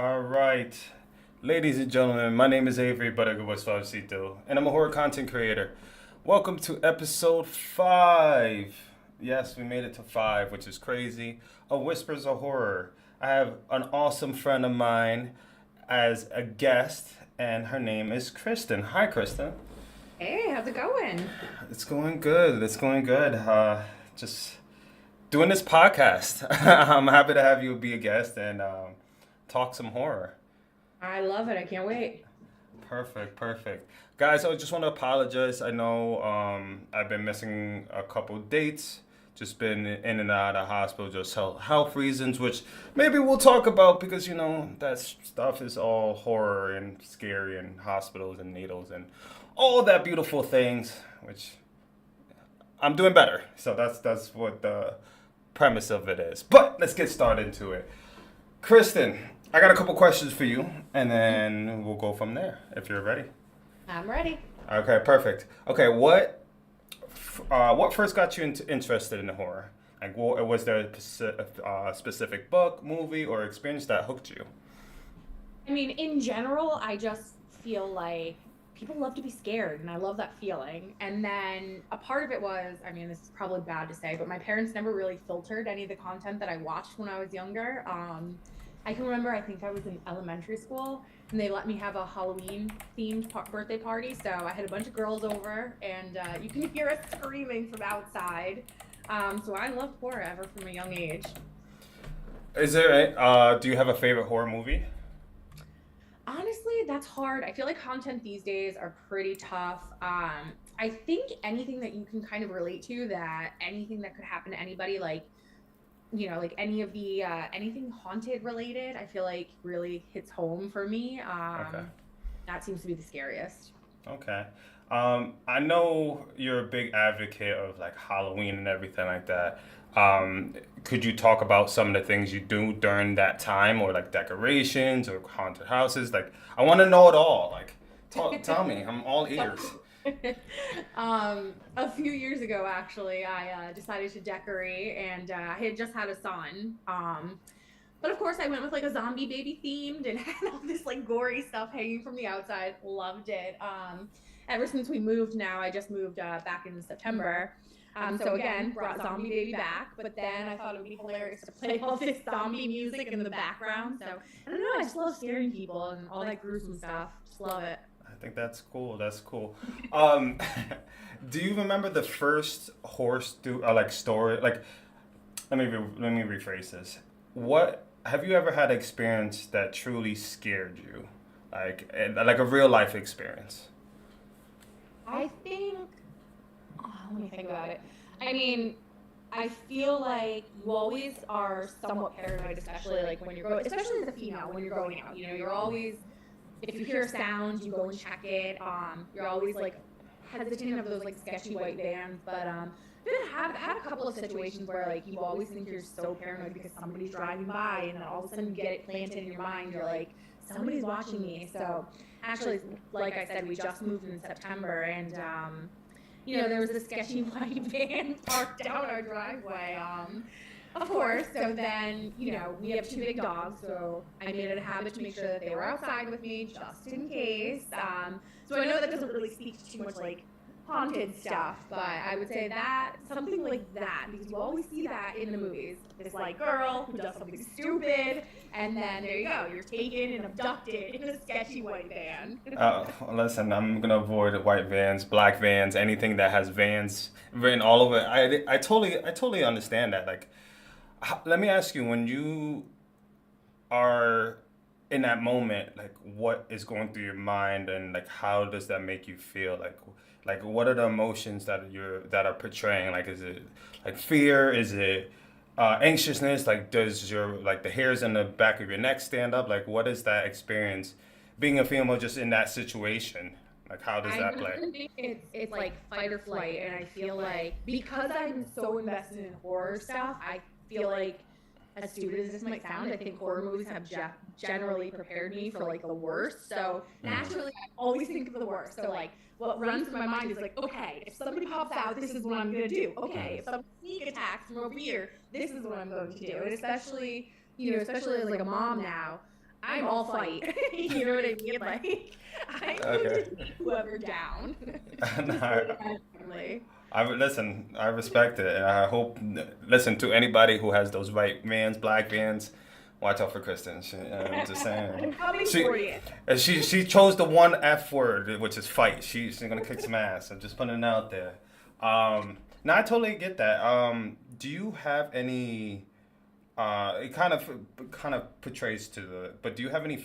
All right, ladies and gentlemen, my name is Avery, but I go by Soavecito, and I'm a horror content creator. Welcome to episode 5. Yes, we made it to 5, which is crazy. Of Whispers of Horror. I have an awesome friend of mine as a guest, and her name is Kristen. Hi, Kristen. Hey, how's it going? It's going good. It's going good. Just doing this podcast. I'm happy to have you be a guest and talk some horror. I love it. I can't wait. Perfect, perfect. Guys, I just want to apologize. I know I've been missing a couple dates, just been in and out of hospital, just health reasons, which maybe we'll talk about because, that stuff is all horror and scary and hospitals and needles and all that beautiful things, which I'm doing better. So that's what the premise of it is. But let's get started into it. Kristen, I got a couple questions for you, and then we'll go from there if you're ready. I'm ready. Okay, perfect. Okay, what first got you interested in horror? Like, was there a specific book, movie, or experience that hooked you? I mean, in general, I just feel like people love to be scared, and I love that feeling. And then a part of it was, I mean, this is probably bad to say, but my parents never really filtered any of the content that I watched when I was younger. I can remember, I think I was in elementary school, and they let me have a Halloween themed birthday party. So I had a bunch of girls over, and you can hear us screaming from outside. So I love horror ever from a young age. Do you have a favorite horror movie? Honestly, that's hard. I feel like content these days are pretty tough. I think anything that you can kind of relate to, that anything that could happen to anybody, like like any of the anything haunted related, I feel like really hits home for me. Okay. That seems to be the scariest. Okay. I know you're a big advocate of like Halloween and everything like that. Could you talk about some of the things you do during that time, or like decorations or haunted houses? Like, I want to know it all. Like, tell me. I'm all ears. A few years ago, actually, I decided to decorate, and I had just had a son. But of course, I went with like a zombie baby themed and had all this like gory stuff hanging from the outside. Loved it. Ever since we moved, now I just moved back in September. So again, brought zombie baby back, but then I thought it would be hilarious to play all this zombie music in the background. So I don't know, I just love scaring people and all that gruesome stuff. Just love it. I think that's cool. That's cool. Um, do you remember the first like story? Like, let me rephrase this. What have you ever had experience that truly scared you, like a real life experience? I think, let me think about it. I mean, I feel like you always are somewhat paranoid, especially like when you're growing, especially as a female, when you're growing out. You're always, if you hear a sound, you go and check it. You're always like hesitant of those like sketchy white vans. But I've had a couple of situations where like you always think you're so paranoid because somebody's driving by, and then all of a sudden you get it planted in your mind. You're like, somebody's watching me. So actually, like I said, we just moved in September, and there was a sketchy white van parked down our driveway. Of course. So then, we have two big dogs, so I made it a habit to make sure that they were outside with me just in case. So I know that doesn't really speak to too much like haunted stuff, but I would say that something like that, because you always see that in the movies. This like girl who does something stupid, and then there you go, you're taken and abducted in a sketchy white van. Listen, I'm gonna avoid white vans, black vans, anything that has vans written all over it. I totally understand that. Like, let me ask you, when you are in that moment, like, what is going through your mind, and like, how does that make you feel? Like, what are the emotions that are portraying? Like, is it like fear? Is it anxiousness? Like, does your like the hairs in the back of your neck stand up? Like, what is that experience being a female just in that situation? Like, how does I that play? definitely think it's like fight or flight, and I feel like because I'm so invested in horror stuff, I feel like, as stupid as this might sound, I think horror movies have generally prepared me for like the worst. So Mm. naturally, I always think of the worst. So like, what runs through my mind is like, okay, if somebody pops out, this is what I'm gonna do. Okay, if some sneak attacks from over here, this is what I'm going to do. And especially, especially as like a mom now, I'm all fight. You know what I mean? Like, I'm going to Okay. take whoever down. Just so No, you guys know. listen. I respect it, and I hope. Listen to anybody who has those white vans, black vans. Watch out for Kristen. I'm just saying. I'm coming She, for you. she chose the one F word, which is fight. She's gonna kick some ass. I'm just putting it out there. No, I totally get that. Do you have any? It kind of portrays to the. But do you have any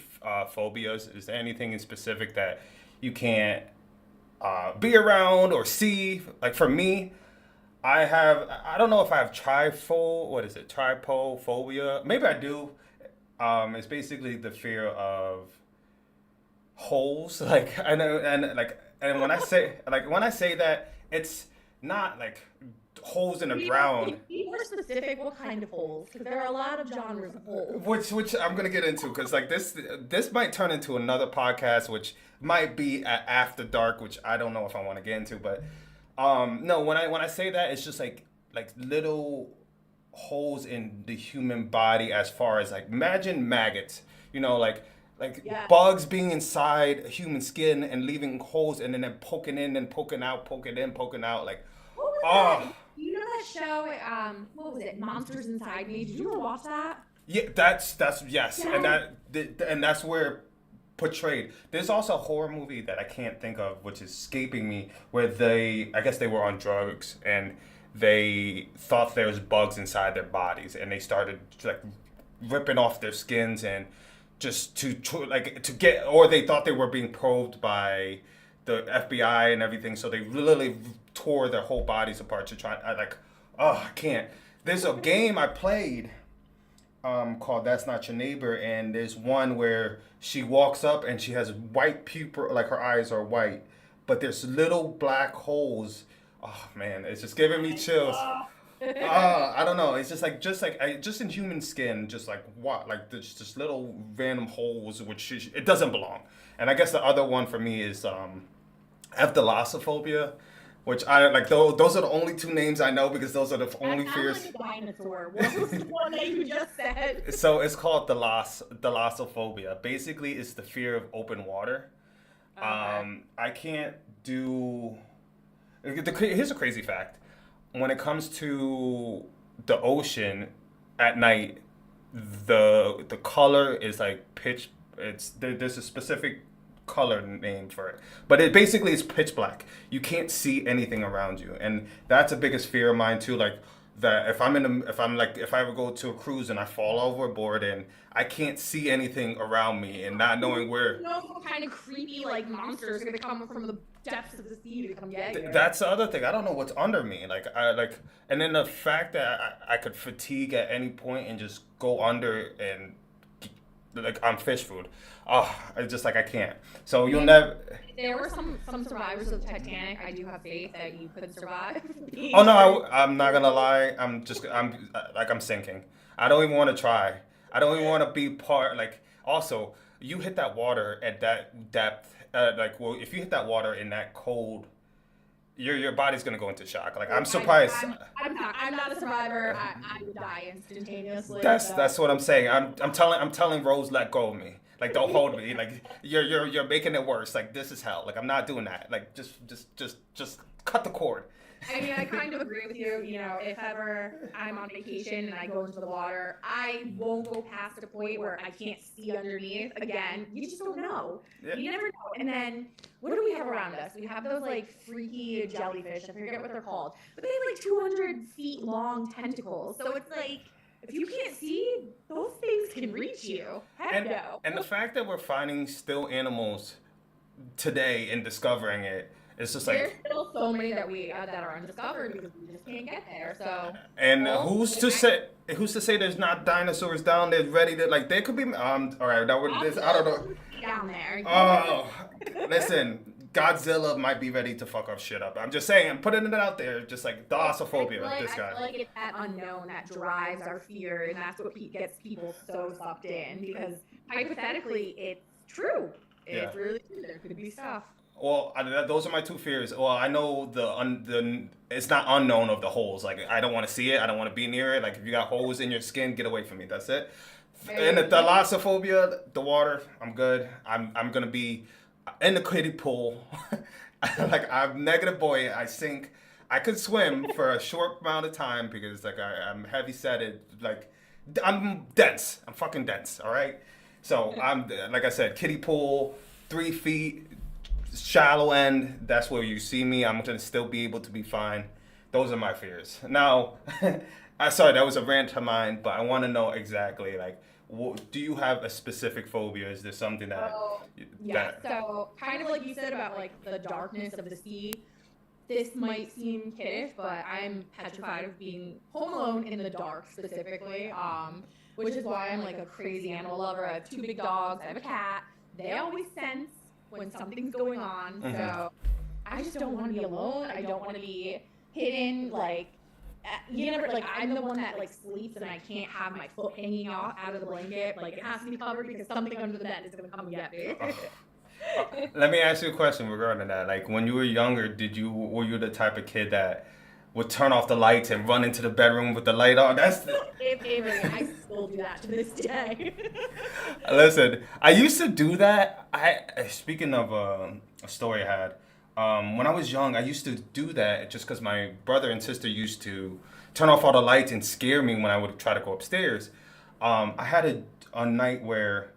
phobias? Is there anything in specific that you can't be around or see? Like for me, I have. I don't know if I have trifo. What is it? Trypophobia. Maybe I do. It's basically the fear of holes. Like I know, and like, and when I say that, it's not like holes in the ground. Be more specific. What kind of holes? Because there are a lot of genres of holes. Which I'm gonna get into because like this might turn into another podcast, which might be at after dark, which I don't know if I want to get into. But no, when I say that, it's just like little holes in the human body, as far as like imagine maggots, like Yeah. bugs being inside human skin and leaving holes and then poking in and poking out, poking in, poking out, like What was that? oh. You know that show? What was it? Monsters Inside Me. Did you ever watch that? Yeah, that's yes, Yeah. and that's where portrayed. There's also a horror movie that I can't think of, which is escaping me, where I guess they were on drugs and they thought there was bugs inside their bodies, and they started like ripping off their skins and just to get, or they thought they were being probed by the FBI and everything, so they literally tore their whole bodies apart to try. I can't. There's a game I played called That's Not Your Neighbor, and there's one where she walks up and she has white pupil, like her eyes are white, but there's little black holes. Oh man, it's just giving me chills. I don't know. It's just in human skin, just like what, like there's just little random holes, it doesn't belong. And I guess the other one for me is I have thalassophobia, which I like. Those are the only two names I know because those are the only That fears. sounds like a dinosaur. What was the one that you just said? So it's called thalassophobia. Basically, it's the fear of open water. Okay. I can't do. Here's a crazy fact. When it comes to the ocean at night, the color is like pitch. There's a specific color name for it, but it basically is pitch black. You can't see anything around you, and that's the biggest fear of mine too. Like that if I ever go to a cruise and I fall overboard and I can't see anything around me and not knowing where. You know what kind of creepy like monsters are gonna come from the depths of the sea to come get you? That's the other thing. I don't know what's under me. And then the fact that I could fatigue at any point and just go under and like I'm fish food. Oh, it's just like I can't. So you'll never. There were some survivors of the Titanic. I do have faith that you could survive. Oh no, I'm not gonna lie. I'm sinking. I don't even want to try. I don't even want to be part. Like also, you hit that water at that depth. If you hit that water in that cold, your body's gonna go into shock. Like I'm surprised. I'm not a survivor. I would die instantaneously. That's what I'm saying. I'm telling Rose, let go of me. Like don't hold me. Like you're making it worse. Like this is hell. Like I'm not doing that. Like just cut the cord. I mean, I kind of agree with you. You know, if ever I'm on vacation and I go into the water, I won't go past a point where I can't see underneath. Again, you just don't know. Yeah. You never know. And then, what do we have around us? We have those like freaky jellyfish. I forget what they're called, but they have like 200 feet long tentacles. So it's like, if you can't see, those things can reach you. Heck no. And the fact that we're finding still animals today and discovering it. It's just like There's still so many that are undiscovered because we just can't get there. So and who's to say there's not dinosaurs down there ready to like there could be all right that would this I don't know down there. oh listen Godzilla might be ready to fuck up shit up. I'm just saying I'm putting it out there just like thalassophobia I this feel guy. like it's that unknown that drives our fear, and that's what gets people so sucked in because hypothetically it's true. It's really true. There could be stuff. Well, those are my two fears. Well, I know the it's not unknown of the holes. Like I don't want to see it. I don't want to be near it. Like if you got holes in your skin, get away from me. That's it. And the thalassophobia, the water, I'm good. I'm gonna be in the kiddie pool. Like I'm negative buoyant. I sink. I could swim for a short amount of time because like I'm heavy setted. Like I'm dense. I'm fucking dense. All right. So I'm like I said, kiddie pool, 3 feet, shallow end. That's where you see me. I'm gonna still be able to be fine. Those are my fears. Now, I sorry that was a rant of mine, but I want to know exactly like, do you have a specific phobia? Is there something that Oh, yeah. So kind of like you said about like the darkness of the sea. This might seem kiddish, but I'm petrified of being home alone in the dark specifically. Which is why I'm like a crazy animal lover. I have 2 big dogs. I have a cat. They always sense when something's going on. So I just don't want to be alone. I don't want to be hidden. Like you never like I'm the one that like sleeps and I can't have my foot hanging out of the blanket. Like it has to be covered because something under the bed is gonna come and get me. Let me ask you a question regarding that. Like when you were younger, were you the type of kid that would turn off the lights and run into the bedroom with the light on? I still do that to this day. Listen, I used to do that. Speaking of a story I had, when I was young, I used to do that just because my brother and sister used to turn off all the lights and scare me when I would try to go upstairs. I had a night where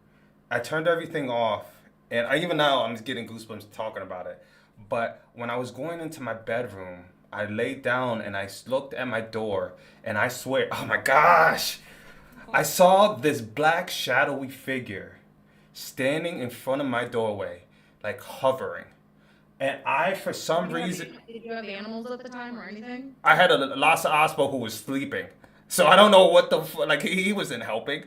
I turned everything off, and even now I'm just getting goosebumps talking about it. But when I was going into my bedroom, I laid down and I looked at my door, and I swear, oh my gosh, I saw this black shadowy figure standing in front of my doorway, like hovering. And I, for some reason, Did you have animals at the time or anything? I had a Lhasa Aspo who was sleeping. So I don't know what like he wasn't helping.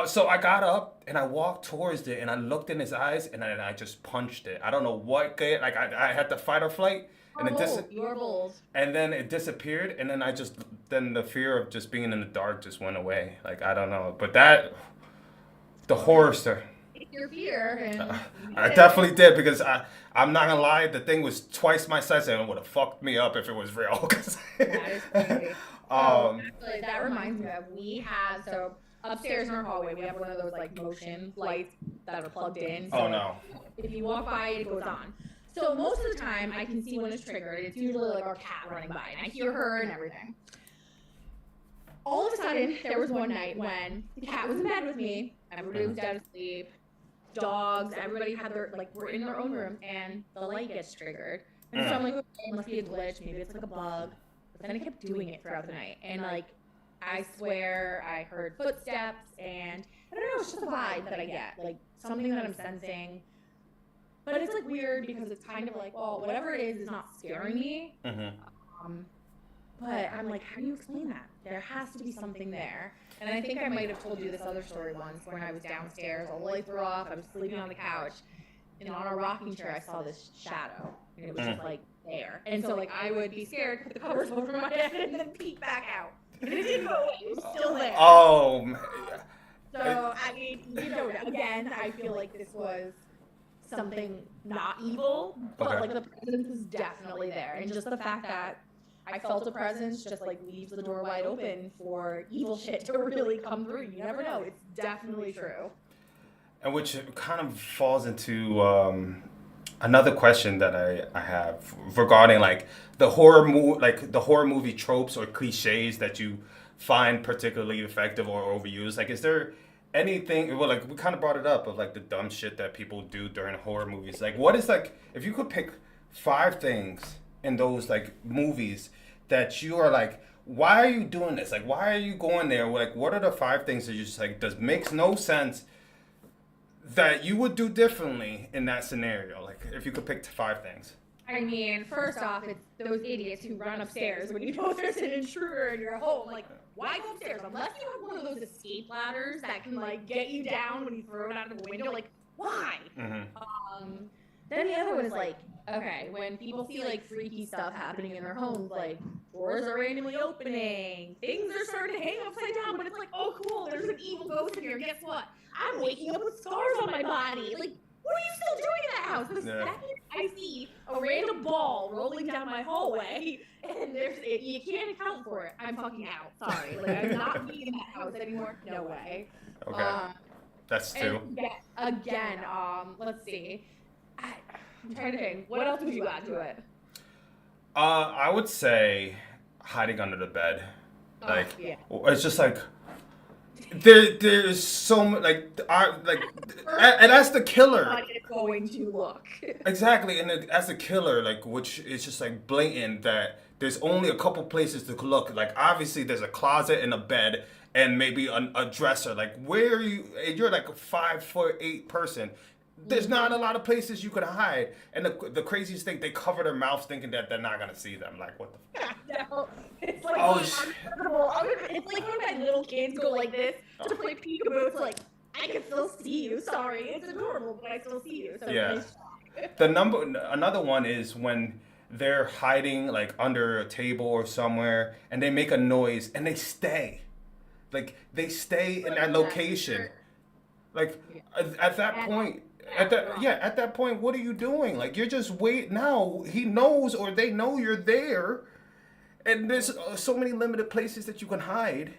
So I got up and I walked towards it and I looked in his eyes and I just punched it. I don't know what, like I had the fight or flight and You're bold. and then it disappeared and then the fear of just being in the dark just went away. Like I don't know, but the horror story. Your fear and I definitely did because I'm not gonna lie, the thing was twice my size and it would have fucked me up if it was real. that is crazy. Actually, that reminds me of so upstairs in our hallway we have one of those like motion lights that are plugged in. So Oh no. if you walk by it goes on. So most of the time I can see when it's triggered. It's usually like our cat running by and I hear her and everything. All of a sudden there was one night when the cat was in bed with me, everybody was down asleep. Dogs, everybody had we're in their own room and the light gets triggered. And so I'm like, okay, it must be a glitch, maybe it's like a bug. But then I kept doing it throughout the night. And like, I swear I heard footsteps and I don't know, it's just a vibe that I get. Like something that I'm sensing. But it's like weird because it's kind of like, well, whatever it is not scaring me. But I'm like, how do you explain that? There has to be something there. And I think I might have told you this other story once when I was downstairs, all the lights were off, I was sleeping on the couch, and on a rocking chair I saw this shadow, and it was just like there. And so like I would be scared, put the covers over my head, and then peek back out. And it didn't go away, it was still there. Oh man. So I mean, again, I feel like this was something not evil, but like the presence is definitely there. And just the fact that I felt a presence just like leaves the door wide open for evil shit to really come through. You never know. It's definitely true. And which kind of falls into another question that I have regarding like the horror movie tropes or cliches that you find particularly effective or overused. Like, is there anything? Well, like we kind of brought it up of like the dumb shit that people do during horror movies. Like, what is like if you could pick 5 things in those like movies that you are like, why are you doing this? Like, why are you going there? Like, what are the 5 things that you just like makes no sense that you would do differently in that scenario? Like, if you could pick 5 things. I mean, first off, it's those idiots who run upstairs when you know there's an intruder in your home. Like, why go upstairs? Unless you have one of those escape ladders that can like get you down when you throw it out of the window. Like, why? Then the other one is like, okay, when people see like freaky stuff happening in their homes, like doors are randomly opening, things are starting to hang upside down, but it's like, oh cool, there's an evil ghost in here. Guess what? I'm waking up with scars on my body. Like, what are you still doing in that house. The second I see a random ball rolling down my hallway and you can't account for it, I'm fucking out. Sorry. Like, I'm not being in that house anymore. No way. Okay. That's two. Again, let's see. I'm trying to think. What else would you add to it? I would say hiding under the bed. Like, yeah. It's just like there's so much and that's the killer. How it's going to look. Exactly, and as a killer, like, which is just like blatant that there's only a couple places to look. Like, obviously, there's a closet and a bed and maybe a dresser. Like, where are you? You're like a 5'8" person. There's not a lot of places you could hide. And the craziest thing, they cover their mouths thinking that they're not gonna see them. Like, what the fuck? No, it's like it's like when my little kids go like this to play peekaboo. It's like, I can still see you. Sorry, it's adorable, but I still see you. So yeah. Another one is when they're hiding like under a table or somewhere, and they make a noise and they stay. Like, they stay in that location. Like, at that point. At that point, what are you doing? Like, you're just now. He knows, or they know you're there, and there's so many limited places that you can hide.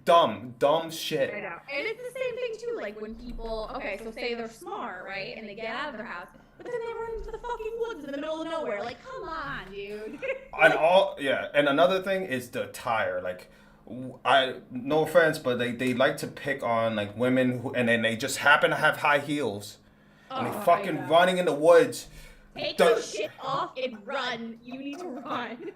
Dumb shit. I know. And it's the same thing too. Like, when people, okay, so say they're smart, right, and they get out of their house, but then they run into the fucking woods in the middle of nowhere. Like, come on, dude. And another thing is the attire. Like, no offense, but they like to pick on like women and then they just happen to have high heels, and they fucking running in the woods. Take your shit off and run. You need to run.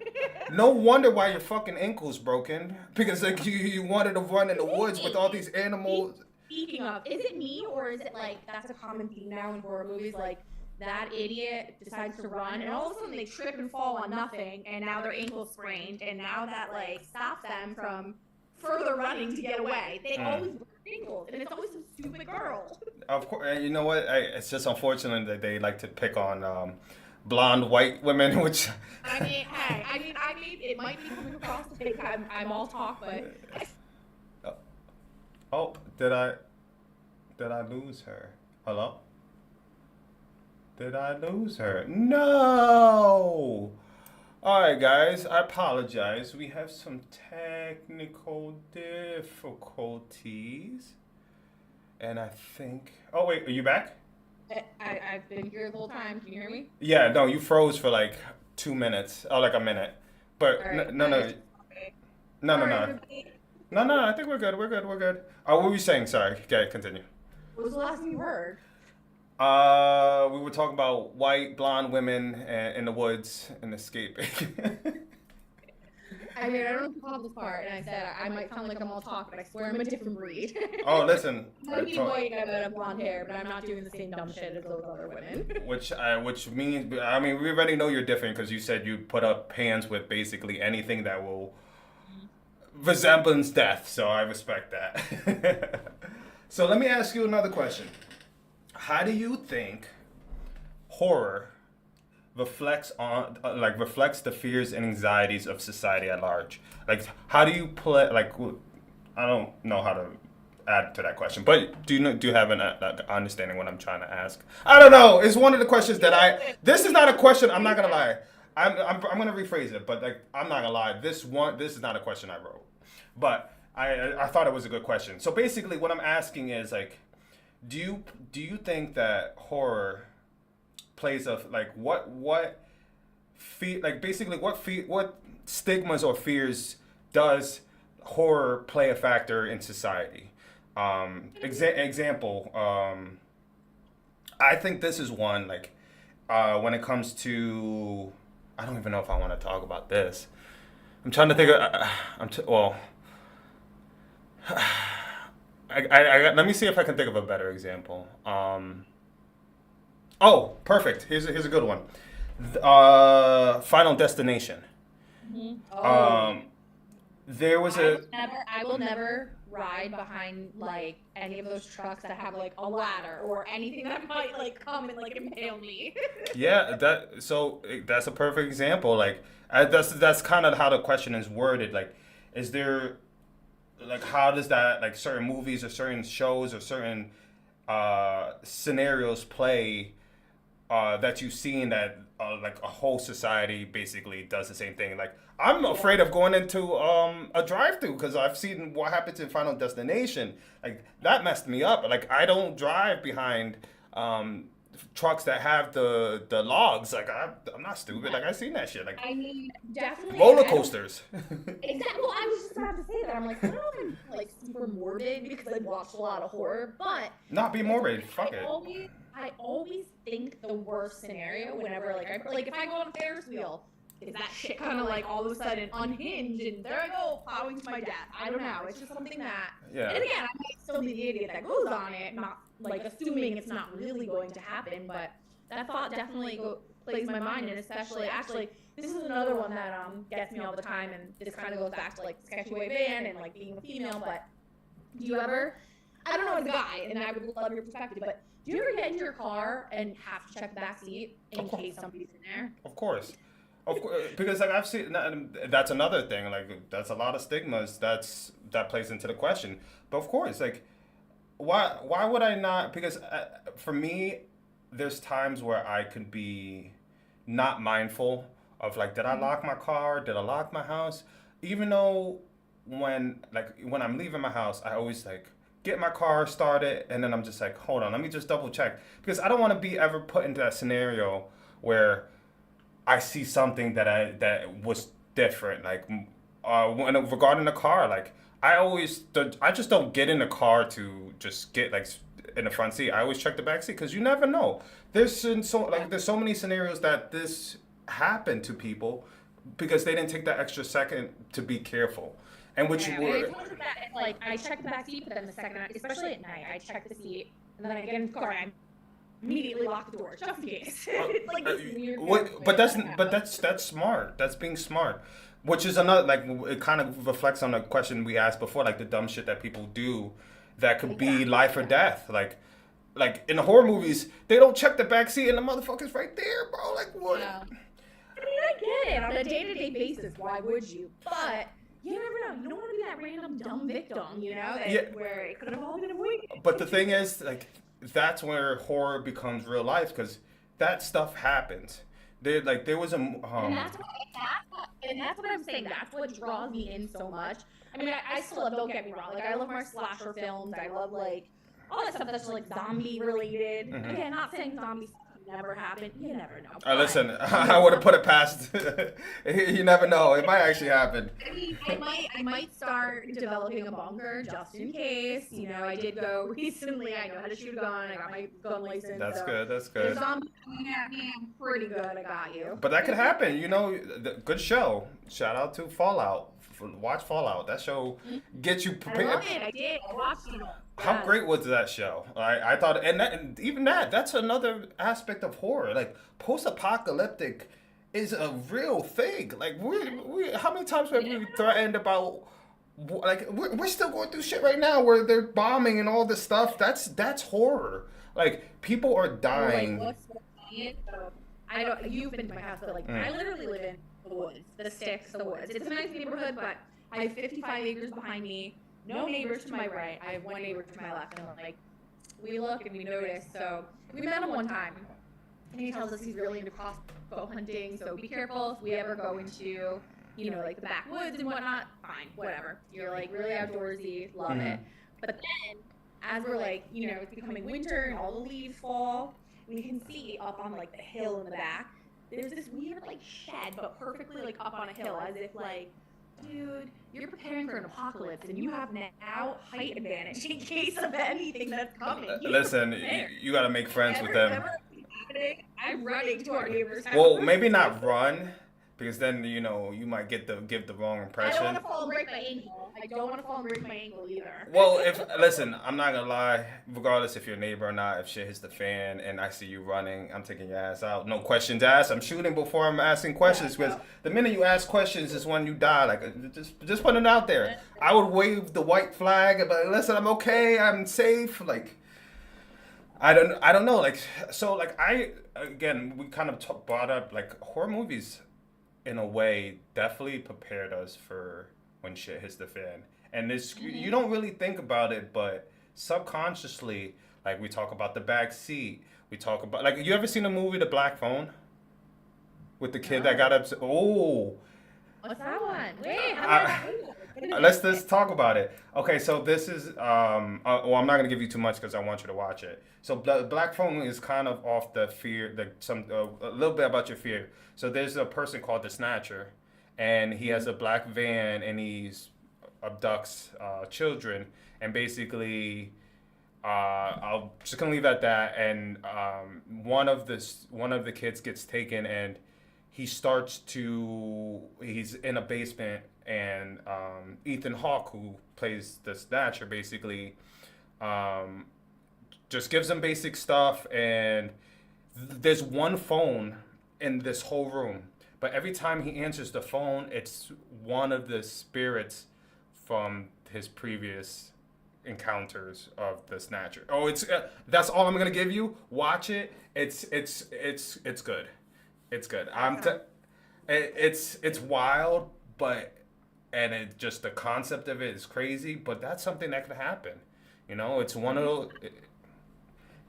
No wonder why your fucking ankle's broken, because like you wanted to run in the woods with all these animals. Speaking of, is it me or is it like that's a common theme now in horror movies? Like, that idiot decides to run, and all of a sudden they trip and fall on nothing, and now their ankle's sprained, and now that like stops them from further running to get away. They always break ankles, and it's always some stupid girl. Of course, you know what? It's just unfortunate that they like to pick on blonde white women, which. I mean, hey, it might be coming across like I'm all talk, but. Oh, did I lose her? Hello? Did I lose her? No! Alright, guys, I apologize. We have some technical difficulties. And I think... Oh, wait, are you back? I've been here the whole time. Can you hear me? Yeah, no, you froze for like 2 minutes. Oh, like a minute. But right. No, I think we're good. Oh, what were you saying? Sorry. Okay, continue. What was the last thing you heard? We were talking about white, blonde women in the woods and escaping. I mean, I don't know if you caught this part, and I said I might sound like I'm all talk, but I swear I'm a different breed. Oh, listen. I might be white and I have blonde hair, but I'm not doing the same dumb shit as those other women. Which means, I mean, we already know you're different because you said you put up hands with basically anything that will resemblance death, so I respect that. So let me ask you another question. How do you think horror reflects the fears and anxieties of society at large? Like, how do you play? Like, I don't know how to add to that question, but do you have an understanding what I'm trying to ask? I don't know. It's one of the questions that This is not a question. I'm not gonna lie. I'm gonna rephrase it, but like, I'm not gonna lie. This is not a question I wrote, but I thought it was a good question. So basically, what I'm asking is like, do you think that horror plays what stigmas or fears does horror play a factor in society? Example, I think this is one, like, when it comes to, I don't even know if I want to talk about this. I'm trying to think of, let me see if I can think of a better example. Oh, perfect. Here's a good one. Final Destination. Mm-hmm. Oh. There was I will never ride behind like any of those trucks that have like a ladder or anything that might like come and like impale me. Yeah, that's a perfect example. Like, that's kind of how the question is worded. Like, is there, like, how does that, like, certain movies or certain shows or certain scenarios play that you've seen that like a whole society basically does the same thing. Like I'm Yeah. afraid of going into a drive-through because I've seen what happens in Final Destination. Like that messed me up. Like I don't drive behind um, trucks that have the logs. Like I'm not stupid. Yeah. Like I seen that shit. Like I mean, definitely, and roller I don't coasters. exactly. Well, I was just about to say that. I'm like, I don't know if I'm like super morbid because I watched a lot of horror, but Not be it's morbid. weird. Fuck it. I always think the worst scenario whenever like if I go on a Ferris wheel, is that shit kind of like all of a sudden unhinged and there I go plowing to my death? I don't know. It's just something that, Yeah. and again, I might still be the idiot that goes on it, not like assuming it's not really going to happen, but that thought definitely plays my mind, and especially actually this is another one that gets me all the time, and this kind of goes back to like sketchy white van and like being a female. But do you ever? I don't know as a guy, and I would love your perspective, but do you ever get into your car and have to check the back seat in Of course. case somebody's in there? Of course. Of course, because like I've seen, that's another thing. Like that's a lot of stigmas. That plays into the question. But of course, like why would I not? Because for me, there's times where I could be not mindful of like, did I lock my car? Did I lock my house? Even though when I'm leaving my house, I always like get my car started, and then I'm just like, hold on, let me just double check because I don't want to be ever put into that scenario where I see something that was different. Like regarding the car, like I just don't get in the car to just get like in the front seat. I always check the back seat because you never know. There's so many scenarios that this happened to people because they didn't take that extra second to be careful, and which Yeah, and I were told you that it's like I check the back seat, but then the second, especially at night, I check the seat, and then I get in the car, and I immediately lock the door just in case. It's like this weird what, paranoia that I but have. that's smart. That's being smart. Which is another like it kind of reflects on the question we asked before, like the dumb shit that people do that could be Exactly. life or death. Like in the horror movies, they don't check the back seat and the motherfucker's right there, bro. Like what? Yeah. I mean, I get it on a day-to-day basis. Why would you? But you never know. You don't want to be that random dumb victim, Yeah, where it could have all been avoided. but the thing is, like, that's where horror becomes real life because that stuff happens. There was a And that's what I'm saying. That's what draws me in so much. I mean, I still love. Don't get me wrong. Like I love my slasher films. I love like all that stuff that's like zombie related. Mhm. Again, not saying zombies never happen. You never know. Listen, You I would know, have put it past. You never know. It might actually happen. I mean, I might start developing a bunker just in case. I did go recently. I know how to shoot a gun. I got my gun license. That's So good. That's if good. zombies coming at me, I'm pretty good. I got you. But that could happen. Good show. Shout out to Fallout. Watch Fallout. That show gets you I prepared. love it. I did. I watched it. How Yes. great was that show? I thought, and even that's another aspect of horror. Like post-apocalyptic is a real thing. Like we how many times have we threatened about? Like we're still going through shit right now where they're bombing and all this stuff. That's horror. Like people are Or like dying. what's so funny? So I don't. You've been to my house, but like Mm. I literally live in the woods, the sticks, the woods. It's a nice neighborhood, but I have 55 acres behind me. No neighbors to my right. I have one neighbor to my left, and like we look and we notice. So we met him one time, and he tells us he's really into crossbow hunting. So be careful if we ever go into, like the backwoods and whatnot. Fine, whatever. You're like really outdoorsy, love it. Mhm. But then, as we're like, it's becoming winter and all the leaves fall, we can see up on like the hill in the back. There's this weird like shed, but perfectly like up on a hill, as if like, dude, you're preparing for an apocalypse and you have now height advantage in case of anything that's coming. You need to Listen, prepare. you got to make friends with them. Whenever it's happening, I'm running to our neighbor's house. Well, maybe not run, because then you might give the wrong I don't impression. want to fall and break my ankle. I don't want to fall and break my ankle either. Well, if listen, I'm not gonna lie. Regardless if you're a neighbor or not, if shit hits the fan and I see you running, I'm taking your ass out. No questions asked. I'm shooting before I'm asking questions because no. the minute you ask questions is when you die. Like just put it out there. I would wave the white flag and be like, listen, I'm okay. I'm safe. Like I don't know. Like so. Like I again, we kind of brought up like horror movies in a way definitely prepared us for when shit hits the fan. And this you don't really think about it, but subconsciously, Like we talk about the back seat. We talk about like you ever seen the movie The Black Phone with the kid that got No. upset? Oh, What's that one? Wait, how did I I, not know that? What is let's it? just talk about it. Okay, so this is well, I'm not gonna give you too much because I want you to watch it. So Black Phone is kind of off the fear, the some a little bit about your fear. So there's a person called the Snatcher, and he has a black van, and he's abducts children, and basically I'll just gonna leave it at that. And one of the kids gets taken, and he's in a basement, and Ethan Hawke, who plays the Snatcher, basically um, just gives him basic stuff. And there's one phone in this whole room, but every time he answers the phone, it's one of the spirits from his previous encounters of the Snatcher. Oh, it's that's all I'm gonna give you. Watch it. It's good. It's good. It's wild, but and it just the concept of it is crazy. But that's something that could happen. You know, it's one of those,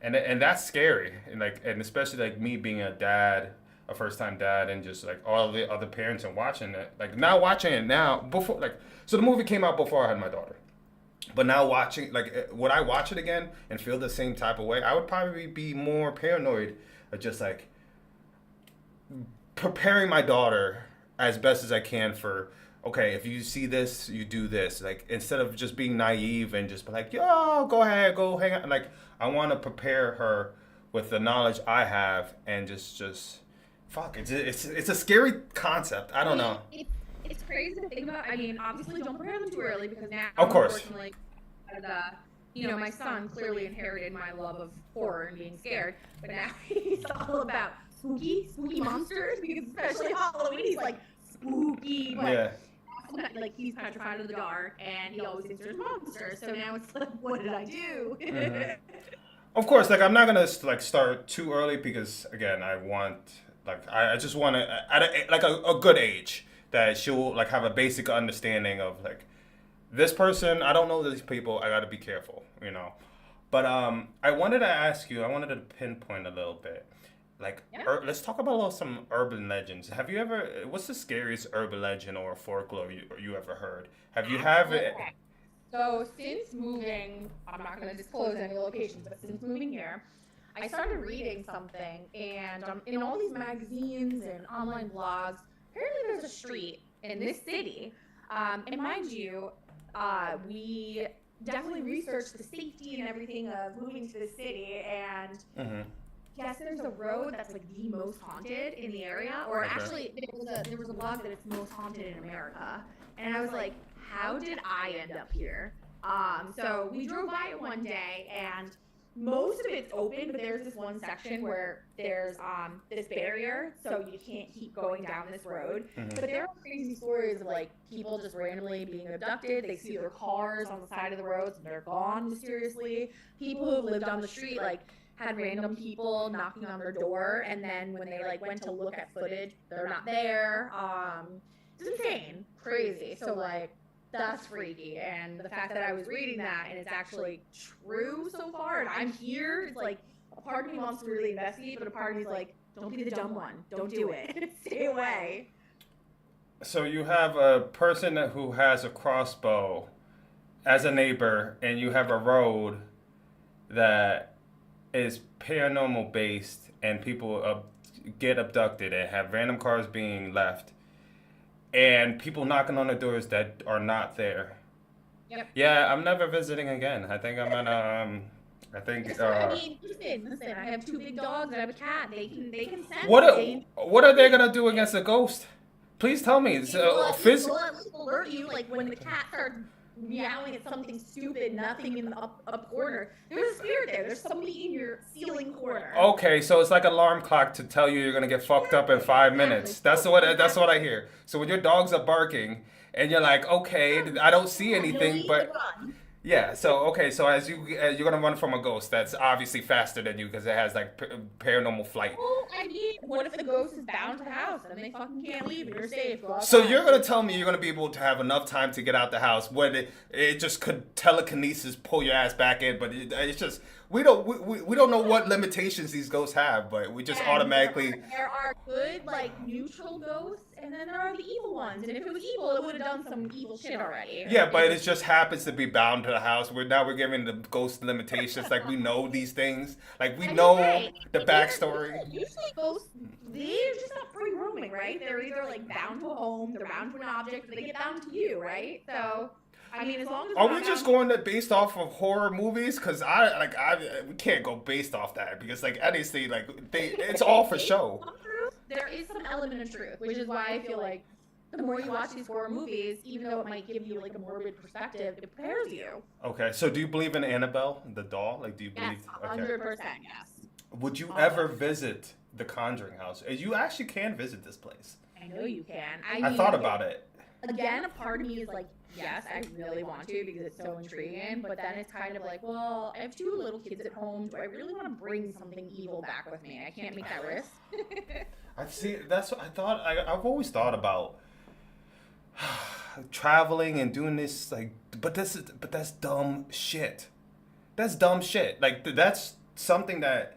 and that's scary. And especially like me being a dad, a first time dad, and just like all the other parents and watching it. Like now watching it now before so the movie came out before I had my daughter. But now watching, would I watch it again and feel the same type of way? I would probably be more paranoid of just like preparing my daughter as best as I can for, okay, if you see this, you do this. Like instead of just being naive and just be like, yo, go ahead, go hang out. Like I want to prepare her with the knowledge I have and just fuck. It's a scary concept. I don't know. It's crazy to think about. I mean, obviously, don't prepare them too early because now, Of course. unfortunately, my son clearly inherited my love of horror and being scared, but now he's all about spooky monsters because especially Halloween, he's like spooky, but Yeah. like he's petrified of the dark and he always thinks there's monsters. So now it's like, what did I do? Mhm. Of course, like I'm not gonna like start too early because again, I want like I just want to at a good age that she'll like have a basic understanding of like this person. I don't know these people. I got to be careful, you know. But I wanted to ask you. I wanted to pinpoint a little bit. Like, Yeah. let's talk about some urban legends. Have you ever? What's the scariest urban legend or folklore you ever heard? Have you have it? Okay. So since moving, I'm not going to disclose any locations, but since moving here, I started reading something, and in all these magazines and online blogs, apparently there's a street in this city, and mind you, we definitely researched the safety and everything of moving to the city, and Mm-hmm. yes, there's a road that's like the most haunted in the area, or Okay. actually there was a blog that it's most haunted in America, and I was like, how did I end up here? So we drove by it one day, and most of it's open, but there's this one section where there's this barrier, so you can't keep going down this road. Mm-hmm. But there are crazy stories of like people just randomly being abducted. They see their cars on the side of the roads and they're gone mysteriously. People who have lived on the street like had random people knocking on their door, and then when they like went to look at footage, they're not there. It's insane, crazy. So like that's freaky, and the fact that I was reading that and it's actually true so far, and I'm here, it's like a part of me wants to really investigate, but a part of me's like, don't be the dumb one, don't do it, stay away. So you have a person who has a crossbow as a neighbor, and you have a road that is paranormal based, and people get abducted and have random cars being left, and people knocking on the doors that are not there. Yep. Yeah, I'm never visiting again. I think I'm gonna. I think. I mean, listen, I have two big dogs, I have a cat, they can sense What things. what are they gonna do against a ghost? Please tell me. People at least alert you, like when the cat starts meowing at something stupid, nothing in the up corner. There's a spirit there. There's somebody in your ceiling corner. Okay, so it's like an alarm clock to tell you you're gonna get fucked up in 5 minutes. That's what I hear. So when your dogs are barking and you're like, okay, I don't see You anything, need to but run. Yeah. So okay. So as you're gonna run from a ghost that's obviously faster than you because it has like paranormal flight. Well, I mean, what if the ghost is bound to the house and they fucking can't leave and you're safe? Go So outside. you're gonna tell me you're gonna be able to have enough time to get out the house when it just could telekinesis pull your ass back in, but it's just we don't know what limitations these ghosts have, but we just And automatically. there are good, like, neutral ghosts, and then there are the evil ones. And if it was evil, it would have done some evil shit already. Yeah, It but just it just happens to be bound to the house. We're giving the ghost limitations. Like we know these things. Like we I mean, know hey, the they're backstory. usually ghosts, they're just not free roaming, right? They're either like bound to a home, they're bound to an object, or they get bound to you, right? So, I mean, as long as Are they're we not just bound going to based off of horror movies? Cause I we can't go based off that because like honestly like it's all for show. there is some element of truth, which is why I feel like the more you watch these horror movies, even though it might give you like a morbid perspective, it prepares you. Okay, so do you believe in Annabelle, the doll? Like, do you Yes, believe? Okay. 100%, yes. Would you All ever of it. visit the Conjuring house? You actually can visit this place. I know you can. I I mean, thought about it. again, a part of me is like, yes, I really want to because it's so intriguing. But then it's kind of like, well, I have two little kids at home. Do I really want to bring something evil back with me? I can't make that risk. I see. That's what I thought. I've always thought about traveling and doing this. Like, but that's dumb shit. That's dumb shit. Like that's something that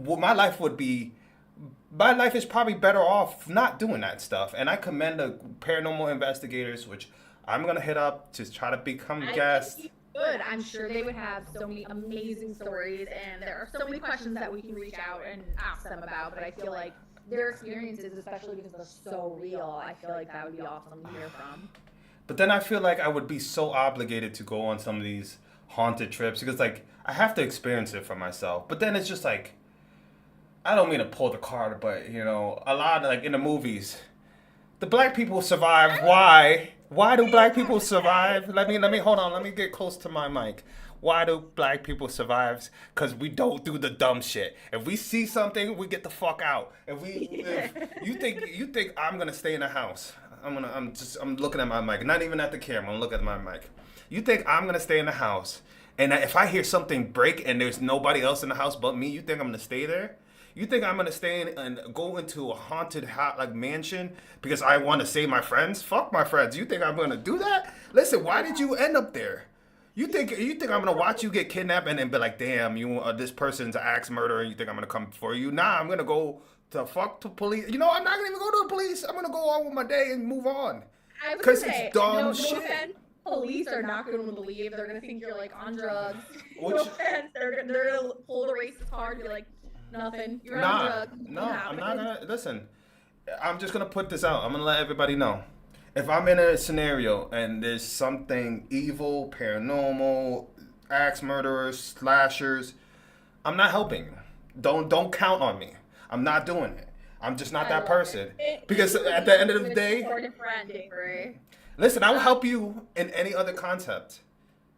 my life would be. My life is probably better off not doing that stuff. And I commend the paranormal investigators, which I'm gonna hit up to try to become I guests. think you could. I'm sure they would have so many amazing stories, and there are so many questions that we can reach out and ask them about. But I feel like their experiences, especially because they're so real, I feel like that would be awesome to hear from. But then I feel like I would be so obligated to go on some of these haunted trips because like I have to experience it for myself. But then it's just like I don't mean to pull the card, but you know, a lot like in the movies, the black people survive. Why? Why do black people survive? Let me hold on. Let me get close to my mic. Why do black people survive? Because we don't do the dumb shit. If we see something, we get the fuck out. If you think I'm gonna stay in the house, I'm looking at my mic, not even at the camera. I'm looking at my mic. You think I'm gonna stay in the house, and if I hear something break and there's nobody else in the house but me, you think I'm gonna stay there? You think I'm gonna stay in and go into a haunted like mansion because I want to save my friends? Fuck my friends. You think I'm gonna do that? Listen, why did you end up there? You think I'm gonna watch you get kidnapped and then be like, damn, you this person's an axe murderer. And you think I'm gonna come for you? Nah, I'm gonna go to fuck to police. You know, I'm not gonna even go to the police. I'm gonna go on with my day and move on. I was gonna Cause it's say, dumb no shit. offense. Police are not going to believe. They're going to think you're like on drugs. Which- No offense. They're going to pull the racist card. Be like, nothing. You're on Nah, drugs. no, Nothing I'm not happened." gonna listen. I'm just gonna put this out. I'm gonna let everybody know. If I'm in a scenario and there's something evil, paranormal, axe murderers, slashers, I'm not helping. Don't count on me. I'm not doing it. I'm just not I that love person. it. Because at the end of the day, Important friend, Avery. listen, I will help you in any other concept.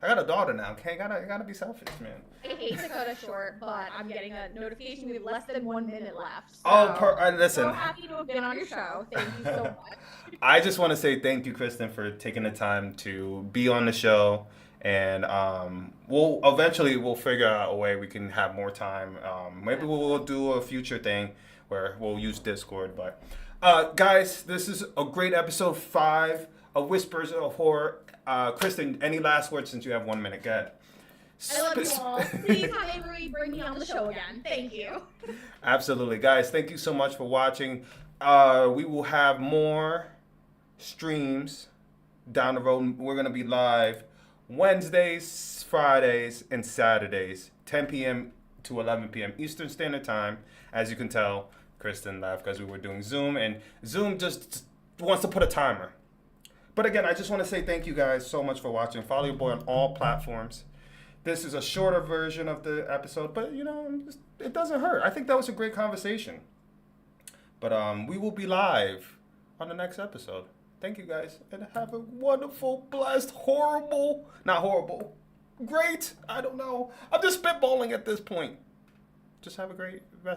I got a daughter now. Okay, gotta be selfish, man. I hate to cut it short, but I'm getting a notification. We have less than 1 minute left. So Listen. so happy to have been on your show. Thank you so much. I just want to say thank you, Kristen, for taking the time to be on the show, and we'll figure out a way we can have more time. Maybe we'll do a future thing where we'll use Discord. But guys, this is a great episode 5 of Whispers of Horror. Kristen, any last words since you have 1 minute? Go ahead. I love you all. Please have Avery bring me on the show again. Thank you. Absolutely, guys. Thank you so much for watching. We will have more streams down the road. We're gonna be live Wednesdays, Fridays, and Saturdays, 10 p.m. to 11 p.m. Eastern Standard Time. As you can tell, Kristen left because we were doing Zoom, and Zoom just wants to put a timer. But again, I just want to say thank you guys so much for watching. Follow your boy on all platforms. This is a shorter version of the episode, but you know, it doesn't hurt. I think that was a great conversation. But we will be live on the next episode. Thank you guys, and have a wonderful, blessed, not horrible, great, I don't know. I'm just spitballing at this point. Just have a great rest.